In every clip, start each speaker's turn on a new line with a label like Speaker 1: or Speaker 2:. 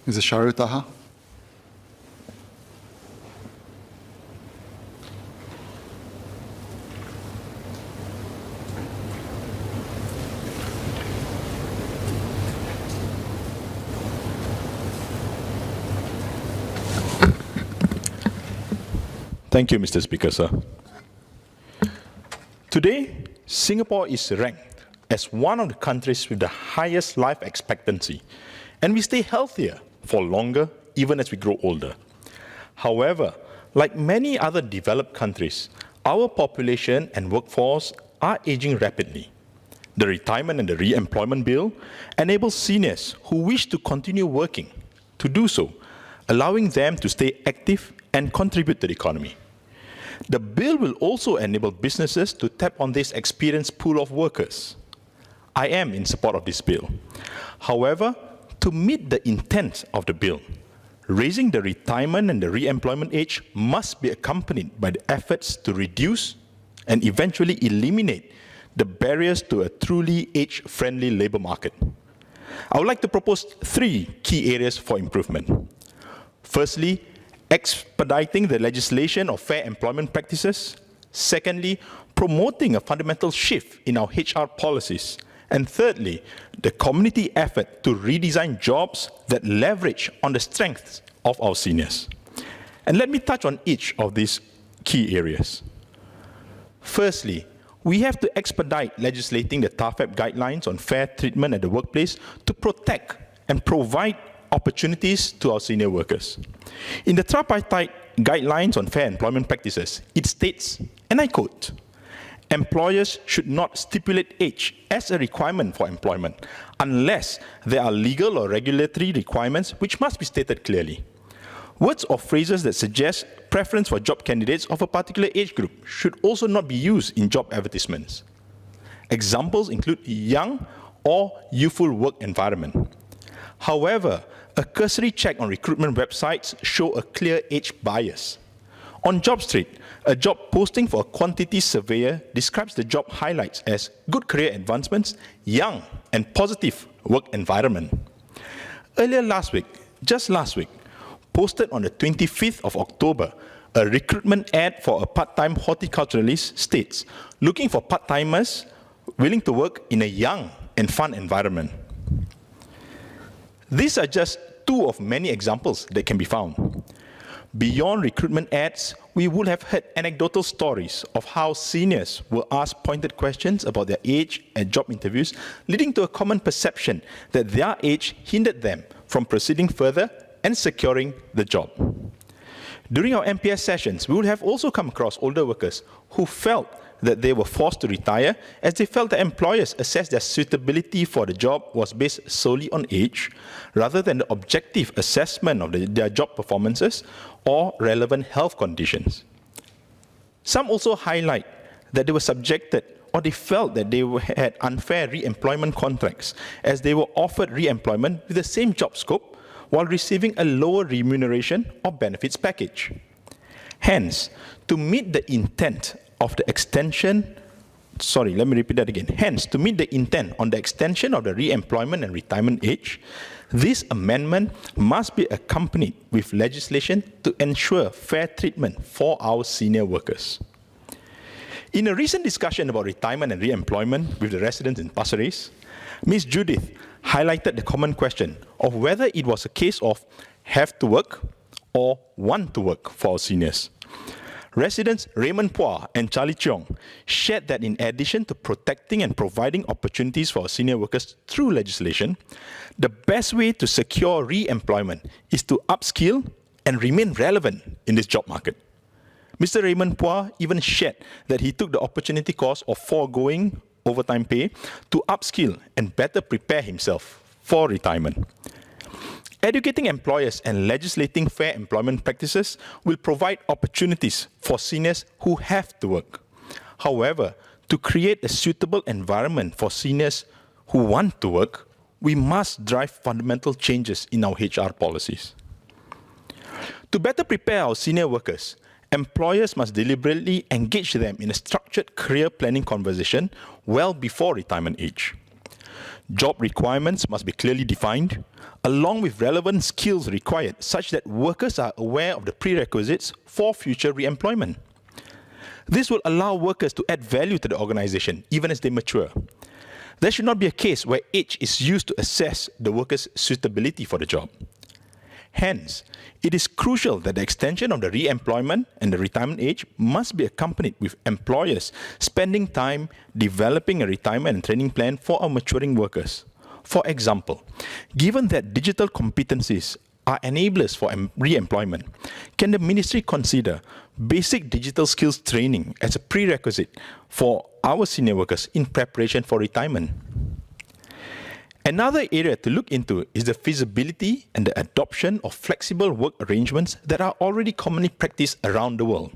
Speaker 1: Mr. Sharael Taha.
Speaker 2: Thank you, Mr. Speaker, sir. Today, Singapore is ranked as one of the countries with the highest life expectancy, and we stay healthier for longer even as we grow older. However, like many other developed countries, our population and workforce are aging rapidly. The Retirement and the Re-employment Bill enables seniors who wish to continue working to do so, allowing them to stay active and contribute to the economy. The bill will also enable businesses to tap on this experienced pool of workers. I am in support of this bill. However, to meet the intent of the bill, raising the retirement and the re-employment age must be accompanied by the efforts to reduce and eventually eliminate the barriers to a truly age-friendly labor market. I would like to propose 3 key areas for improvement. Firstly, expediting the legislation of fair employment practices. Secondly, promoting a fundamental shift in our HR policies. And thirdly, the community effort to redesign jobs that leverage on the strengths of our seniors. And let me touch on each of these key areas. Firstly, we have to expedite legislating the TAFEP guidelines on fair treatment at the workplace to protect and provide opportunities to our senior workers. In the tripartite guidelines on fair employment practices, it states, and I quote, "Employers should not stipulate age as a requirement for employment unless there are legal or regulatory requirements which must be stated clearly. Words or phrases that suggest preference for job candidates of a particular age group should also not be used in job advertisements. Examples include young or youthful work environment. However, a cursory check on recruitment websites show a clear age bias. On JobStreet, a job posting for a quantity surveyor describes the job highlights as good career advancements, young and positive work environment. Earlier last week, just last week, posted on the 25th of October, a recruitment ad for a part-time horticulturalist states, looking for part-timers willing to work in a young and fun environment. These are just 2 of many examples that can be found. Beyond recruitment ads, we would have heard anecdotal stories of how seniors were asked pointed questions about their age at job interviews, leading to a common perception that their age hindered them from proceeding further and securing the job. During our MPS sessions, we would have also come across older workers who felt that they were forced to retire as they felt that employers assessed their suitability for the job was based solely on age, rather than the objective assessment of their job performances or relevant health conditions. Some also highlight that they were subjected or they felt that they had unfair re-employment contracts as they were offered re-employment with the same job scope while receiving a lower remuneration or benefits package. Hence, to meet the intent of the extension, Hence, to meet the intent on the extension of the re-employment and retirement age, this amendment must be accompanied with legislation to ensure fair treatment for our senior workers. In a recent discussion about retirement and re-employment with the residents in Pasir Ris, Ms. Judith highlighted the common question of whether it was a case of have to work or want to work for our seniors. Residents Raymond Pua and Charlie Cheong shared that in addition to protecting and providing opportunities for our senior workers through legislation, the best way to secure re-employment is to upskill and remain relevant in this job market. Mr. Raymond Pua even shared that he took the opportunity cost of foregoing overtime pay to upskill and better prepare himself for retirement. Educating employers and legislating fair employment practices will provide opportunities for seniors who have to work. However, to create a suitable environment for seniors who want to work, we must drive fundamental changes in our HR policies. To better prepare our senior workers, employers must deliberately engage them in a structured career planning conversation well before retirement age. Job requirements must be clearly defined, along with relevant skills required such that workers are aware of the prerequisites for future re-employment. This will allow workers to add value to the organization even as they mature. There should not be a case where age is used to assess the worker's suitability for the job. Hence, it is crucial that the extension of the re-employment and the retirement age must be accompanied with employers spending time developing a retirement and training plan for our maturing workers. For example, given that digital competencies are enablers for re-employment, can the ministry consider basic digital skills training as a prerequisite for our senior workers in preparation for retirement? Another area to look into is the feasibility and the adoption of flexible work arrangements that are already commonly practiced around the world.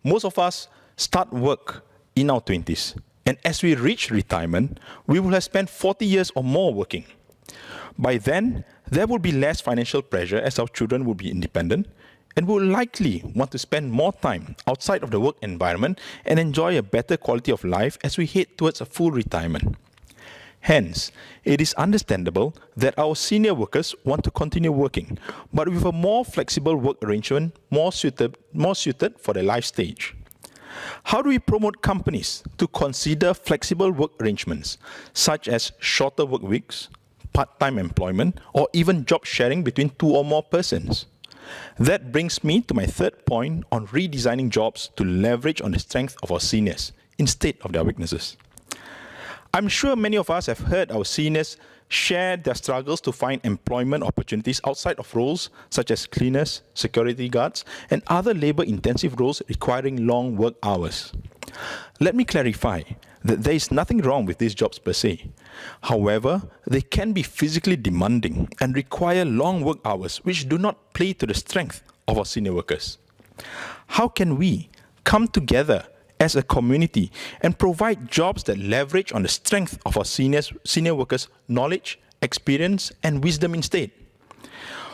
Speaker 2: Most of us start work in our 20s, and as we reach retirement, we will have spent 40 years or more working. By then, there will be less financial pressure as our children will be independent and will likely want to spend more time outside of the work environment and enjoy a better quality of life as we head towards a full retirement. Hence, it is understandable that our senior workers want to continue working, but with a more flexible work arrangement more suited for their life stage. How do we promote companies to consider flexible work arrangements, such as shorter work weeks, part-time employment, or even job sharing between two or more persons? That brings me to my third point on redesigning jobs to leverage on the strength of our seniors instead of their weaknesses. I'm sure many of us have heard our seniors share their struggles to find employment opportunities outside of roles such as cleaners, security guards, and other labor-intensive roles requiring long work hours. Let me clarify that there is nothing wrong with these jobs per se. However, they can be physically demanding and require long work hours which do not play to the strength of our senior workers. How can we come together as a community and provide jobs that leverage on the strength of our senior workers' knowledge, experience, and wisdom instead?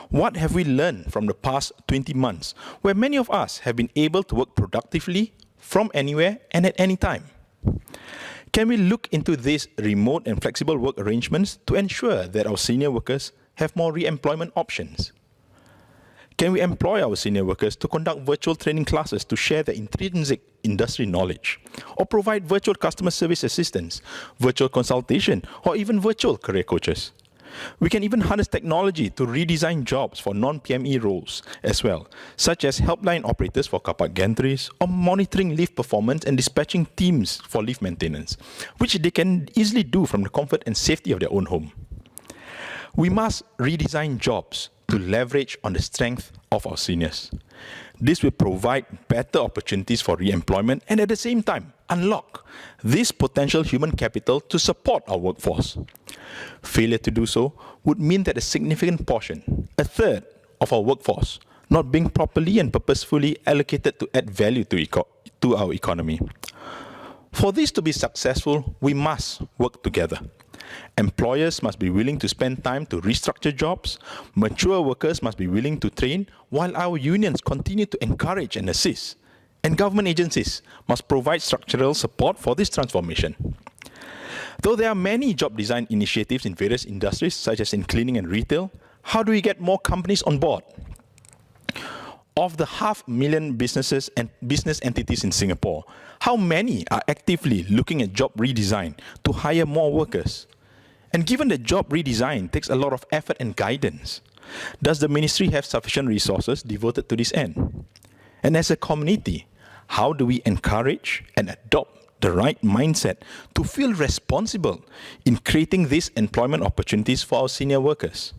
Speaker 2: What have we learned from the past 20 months, where many of us have been able to work productively from anywhere and at any time? Can we look into these remote and flexible work arrangements to ensure that our senior workers have more re-employment options? Can we employ our senior workers to conduct virtual training classes to share their intrinsic industry knowledge, or provide virtual customer service assistance, virtual consultation, or even virtual career coaches? We can even harness technology to redesign jobs for non-PME roles as well, such as helpline operators for car park gantries, or monitoring lift performance and dispatching teams for lift maintenance, which they can easily do from the comfort and safety of their own home. We must redesign jobs to leverage on the strength of our seniors. This will provide better opportunities for re-employment and at the same time unlock this potential human capital to support our workforce. Failure to do so would mean that a significant portion, a third of our workforce, not being properly and purposefully allocated to add value to our economy. For this to be successful, we must work together. Employers must be willing to spend time to restructure jobs, mature workers must be willing to train, while our unions continue to encourage and assist, and government agencies must provide structural support for this transformation. Though there are many job design initiatives in various industries, such as in cleaning and retail, how do we get more companies on board? Of the 500,000 businesses and business entities in Singapore, how many are actively looking at job redesign to hire more workers? And given that job redesign takes a lot of effort and guidance, does the ministry have sufficient resources devoted to this end? And as a community, how do we encourage and adopt the right mindset to feel responsible in creating these employment opportunities for our senior workers?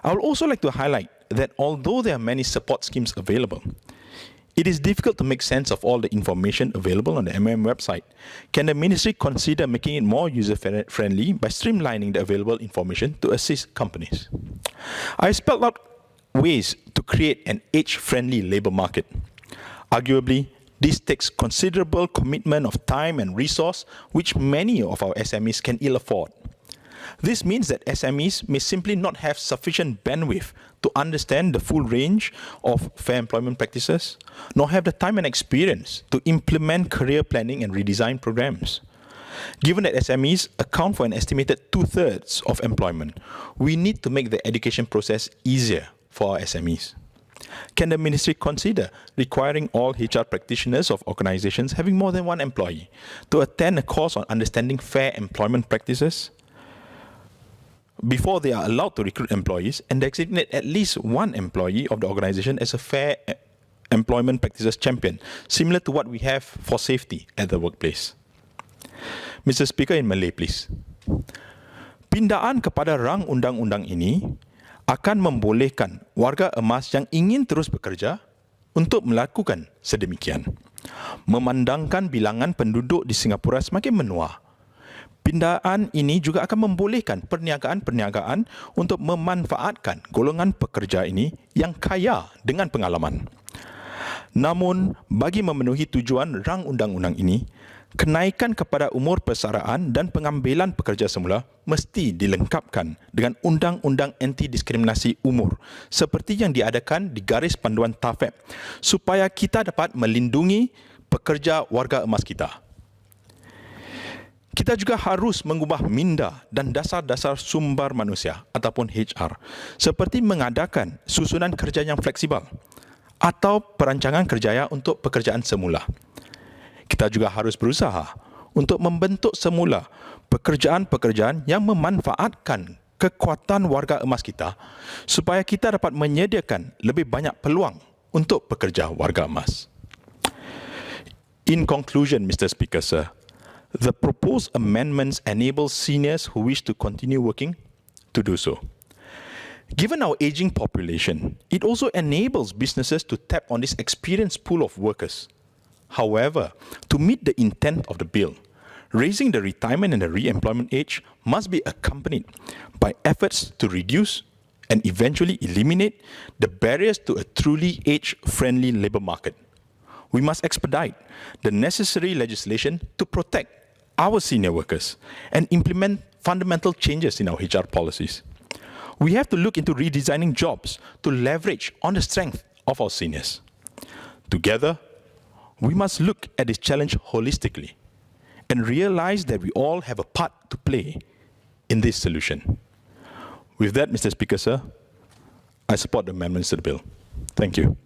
Speaker 2: I would also like to highlight that although there are many support schemes available, it is difficult to make sense of all the information available on the MOM website. Can the ministry consider making it more user-friendly by streamlining the available information to assist companies? I spelled out ways to create an age-friendly labour market. Arguably, this takes considerable commitment of time and resource, which many of our SMEs can ill afford. This means that SMEs may simply not have sufficient bandwidth to understand the full range of fair employment practices, nor have the time and experience to implement career planning and redesign programs. Given that SMEs account for an estimated 2/3 of employment, we need to make the education process easier for our SMEs. Can the ministry consider requiring all HR practitioners of organizations having more than one employee to attend a course on understanding fair employment practices before they are allowed to recruit employees, and designate at least one employee of the organization as a fair employment practices champion, similar to what we have for safety at the workplace? Mr. Speaker, in Malay, please. Pindaan kepada rang undang-undang ini akan membolehkan warga emas yang ingin terus bekerja untuk melakukan sedemikian. Memandangkan bilangan penduduk di Singapura semakin menua, pindaan ini juga akan membolehkan perniagaan-perniagaan untuk memanfaatkan golongan pekerja ini yang kaya dengan pengalaman. Namun, bagi memenuhi tujuan rang undang-undang ini, kenaikan kepada umur persaraan dan pengambilan pekerja semula mesti dilengkapkan dengan undang-undang anti-diskriminasi umur seperti yang diadakan di garis panduan TAFEP supaya kita dapat melindungi pekerja warga emas kita. Kita juga harus mengubah minda dan dasar-dasar sumber manusia ataupun HR seperti mengadakan susunan kerja yang fleksibel atau perancangan kerjaya untuk pekerjaan semula. Kita juga harus berusaha untuk membentuk semula pekerjaan-pekerjaan yang memanfaatkan kekuatan warga emas kita supaya kita dapat menyediakan lebih banyak peluang untuk pekerja warga emas. In conclusion, Mr. Speaker, sir, the proposed amendments enable seniors who wish to continue working to do so. Given our aging population, it also enables businesses to tap on this experienced pool of workers. However, to meet the intent of the bill, raising the retirement and the re-employment age must be accompanied by efforts to reduce and eventually eliminate the barriers to a truly age-friendly labour market. We must expedite the necessary legislation to protect our senior workers and implement fundamental changes in our HR policies. We have to look into redesigning jobs to leverage on the strength of our seniors. Together, we must look at this challenge holistically and realize that we all have a part to play in this solution. With that, Mr. Speaker, sir, I support the amendments to the bill. Thank you.